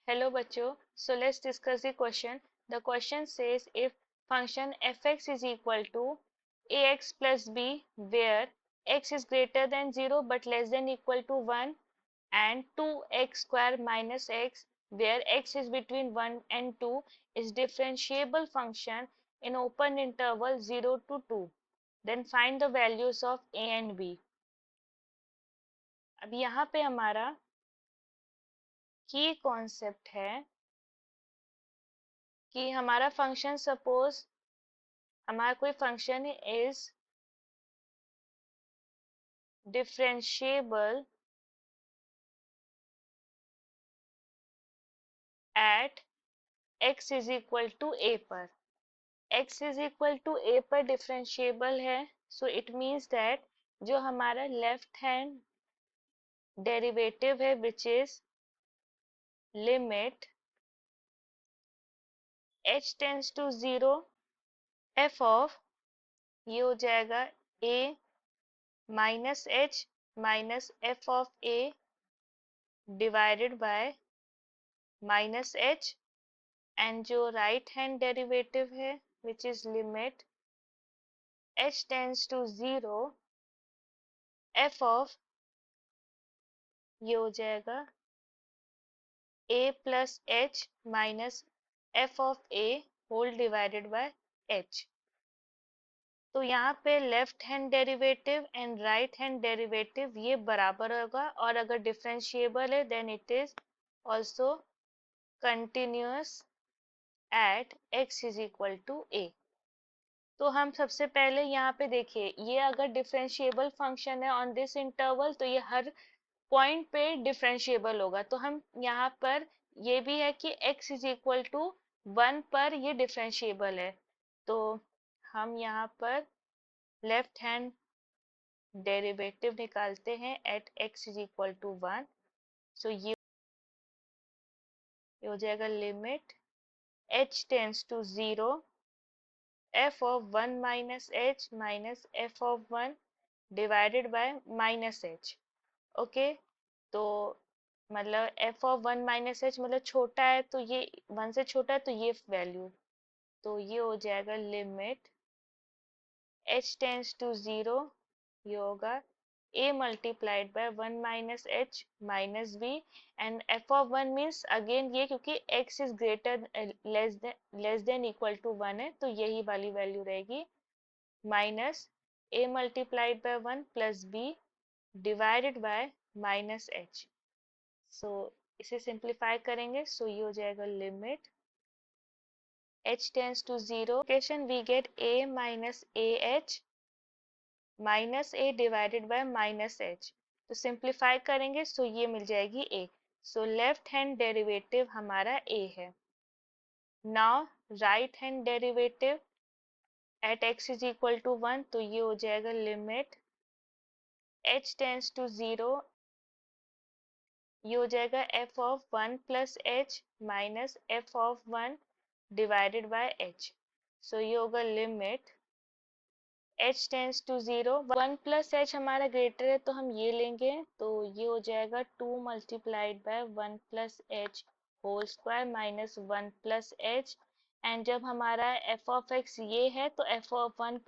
Hello bachcho. So let's discuss the question. The question says if function fx is equal to ax plus b where x is greater than 0 but less than equal to 1 and 2x square minus x where x is between 1 and 2 is differentiable function in open interval 0 to 2. Then find the values of a and b. अब यहाँ पे हमारा की concept है कि हमारा function suppose हमारा कोई function is differentiable at x is equal to a पर x is equal to a पर डिफरेंशिएबल है सो इट मीन्स दैट जो हमारा लेफ्ट हैंड डेरिवेटिव है which is limit h tends to 0 f of ये हो जाएगा a minus h minus f of a divided by minus h and जो right hand derivative है which is limit h tends to 0 f of ये हो जाएगा a plus h minus f of a whole divided by h। तो यहाँ पे left hand derivative and right hand derivative ये बराबर होगा और अगर डिफरेंशिएबल है then it is also continuous at x is equal to a। तो हम सबसे पहले यहाँ पे देखिए ये अगर डिफरेंशिएबल फंक्शन है ऑन दिस इंटरवल तो ये हर पॉइंट पे डिफरेंशिएबल होगा। तो हम यहाँ पर ये भी है कि x इज इक्वल टू 1 पर ये डिफरेंशिएबल है। तो हम यहाँ पर लेफ्ट हैंड डेरिवेटिव निकालते हैं at x is equal to 1। So ये हो जाएगा limit h tends to 0 f of 1 minus h minus f of 1 divided by minus h। Okay तो मतलब f ऑफ 1 माइनस h मतलब छोटा है तो ये 1 से छोटा है तो ये वैल्यू तो ये हो जाएगा लिमिट h टेंड्स टू 0 ये होगा a multiplied by 1 minus h minus b and f of 1 means again ये क्योंकि x is greater less than equal to 1 है तो यही वाली वैल्यू रहेगी minus a multiplied by 1 plus b divided by minus h। So इसे simplify करेंगे so ये हो जाएगा limit h tends to 0 we get a minus ah minus a divided by minus h। तो सिंप्लीफाई करेंगे सो ये मिल जाएगी a। So left hand derivative हमारा a है। Now right hand derivative at x is equal to 1 तो ये हो जाएगा लिमिट h टेंड्स टू 0 ये हो जाएगा f of 1 plus h minus f of 1 divided by h। So ये होगा limit h tends to 0 1 plus h हमारा ग्रेटर है तो हम ये लेंगे तो ये हो जाएगा 2 multiplied by 1 plus h whole square minus 1 plus h and जब हमारा f ऑफ x ये है तो f ऑफ 1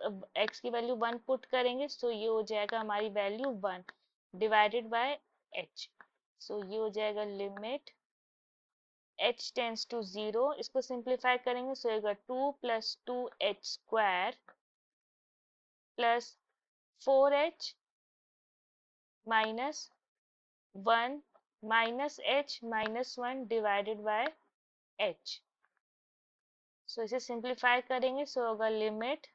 x की वैल्यू 1 पुट करेंगे सो ये हो जाएगा हमारी value 1 divided by h। So ये हो जाएगा लिमिट h टेंड्स टू 0 इसको सिंप्लीफाई करेंगे सो होगा 2 plus 2h square plus 4h minus 1 minus h minus 1 divided by h। So इसे सिंप्लीफाई करेंगे सो होगा limit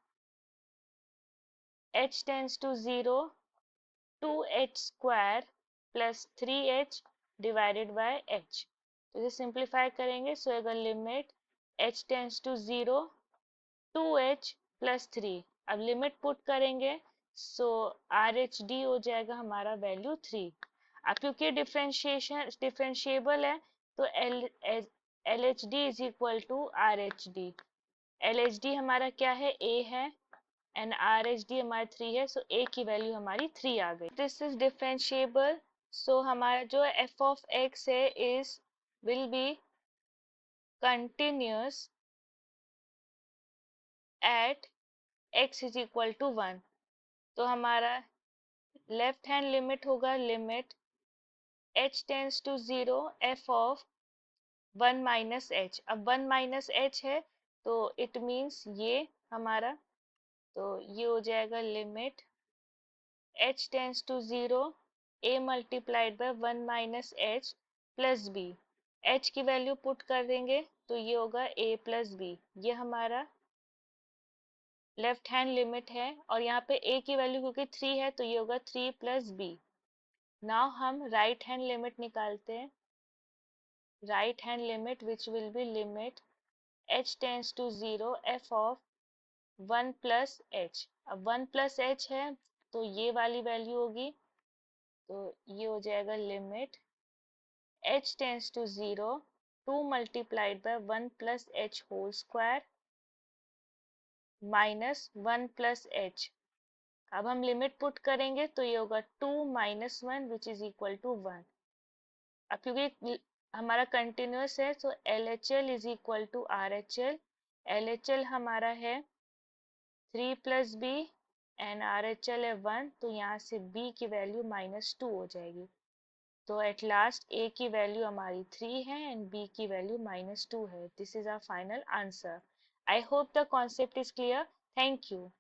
h tends to 0 2h square plus 3h divided by h। तो इसे simplify करेंगे so होगा limit h tends to 0 2h plus 3। अब limit put करेंगे सो RHD हो जाएगा हमारा वैल्यू 3। अब क्योंकि डिफरेंशिएबल है तो LHD is equal to RHD। LHD हमारा क्या है a है एंड RHD हमारा 3 है सो a की वैल्यू हमारी 3 आ गई। दिस इज डिफरेंशिएबल सो हमारा जो f ऑफ x है is will be continuous at x is equal to 1। तो हमारा लेफ्ट हैंड लिमिट होगा limit h tends to 0 f of 1 minus h. अब 1 माइनस एच है तो इट मीन्स ये हमारा, तो ये हो जाएगा limit h tends to 0 a multiplied by 1 minus h plus b. h की वैल्यू पुट कर देंगे तो ये होगा a प्लस बी। ये हमारा लेफ्ट हैंड लिमिट है और यहाँ पे a की वैल्यू क्योंकि 3 है तो ये होगा 3 प्लस बी। नाउ हम राइट हैंड लिमिट निकालते हैं। Right hand limit which will be limit h tends to 0 f of 1 plus h. अब 1 प्लस एच है तो ये वाली वैल्यू होगी, तो ये हो जाएगा limit h tends to 0 2 multiplied by 1 plus h whole square minus 1 plus h. अब हम लिमिट पुट करेंगे तो ये होगा 2 minus 1 which is equal to 1। अब क्योंकि हमारा कंटिन्यूस है तो L H L is equal to R H L. L H L हमारा है 3 plus b and R H L है 1, तो यहाँ से b की वैल्यू -2 हो जाएगी। तो एट लास्ट a की वैल्यू हमारी 3 है एंड b की वैल्यू -2 है। This is our final answer. I hope the concept is clear. Thank you.